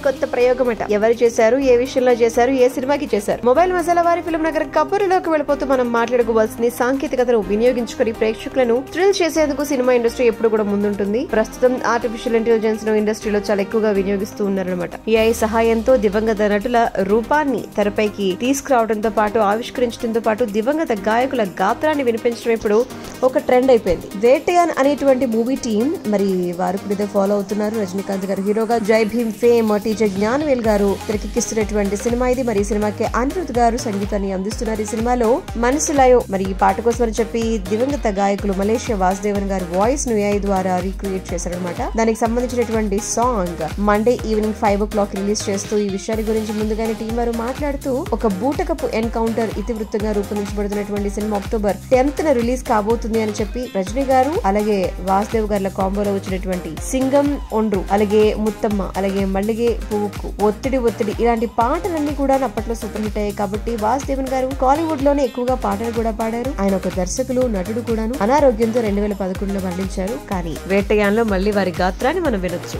కొత్త ప్రయోగమట. ఎవరు చేశారు, ఏ విషయంలో చేశారు, ఏ సినిమాకి చేశారు? మొబైల్ మసాలా వారి ఫిల్మ్ నగర్ కబుర్లోకి వెళ్ళిపోతూ మనం మాట్లాడుకోవాల్సింది సాంకేతికతను వినియోగించుకుని ప్రేక్షకులను థ్రిల్ చేసేందుకు సినిమా ఇండస్ట్రీ ఎప్పుడు కూడా ముందుంటుంది. ప్రస్తుతం ఆర్టిఫిషియల్ ఇంటెలిజెన్స్ ను ఇండస్ట్రీలో చాలా ఎక్కువగా వినియోగిస్తూ ఉన్నారనమాట. ఏఐ సహాయంతో దివంగత నటుల రూపాన్ని తెరపైకి తీసుకురావడంతో పాటు ఆవిష్కరించడంతో పాటు దివంగత గాయకుల గాత్రాన్ని వినిపించడం ఇప్పుడు ఒక ట్రెండ్ అయిపోయింది. వేటయాన్ అనేటువంటి మూవీ టీం మరి వారు కూడా ఫాలో అవుతున్నారు. రజనీకాంత్ గారు హీరోగా, జై భీమ్ ఫేమ్ టీచర్ జ్ఞానవేల్ గారు తెరకెక్కిస్తున్నటువంటి సినిమా ఇది. మరి ఈ సినిమాకి అనిరుద్ గారు సంగీతాన్ని అందిస్తున్నారు. ఈ సినిమాలో మనసులాయో మరి ఈ పాట కోసం అని చెప్పి దివంగత గాయకులు మలేషియా వాసుదేవన్ గారి వాయిస్ ను ఏఐ ద్వారా రీక్రియేట్ చేశారనమాట. దానికి సంబంధించినటువంటి song Monday evening 5 o'clock release చేస్తూ ఈ విషయాన్ని గురించి ముందుగానే టీం వారు మాట్లాడుతూ ఒక బూటకపు ఎన్కౌంటర్ ఇతివృత్తంగా రూపొందించబడుతున్నటువంటి సినిమా October 10th రిలీజ్ కాబోతుంది అని చెప్పి రజనీ గారు అలాగే వాసుదేవ్ గారి కాంబోలో వచ్చినటువంటి సింగం ఒండ్రు అలాగే ముత్తమ్మ అలాగే మల్లిగే పువ్వుకు ఒత్తిడి ఇలాంటి పాటలన్నీ కూడా అప్పట్లో సూపర్ హిట్ అయ్యాయి. కాబట్టి వాసుదేవన్ గారు కాలీవుడ్ లోనే ఎక్కువగా పాటలు కూడా పాడారు. ఆయన ఒక దర్శకులు, నటుడు కూడాను. అనారోగ్యంతో 2011లో మరణించారు. కానీ వేటయాన్లో మళ్ళీ వారి గాత్రాన్ని మనం వినొచ్చు.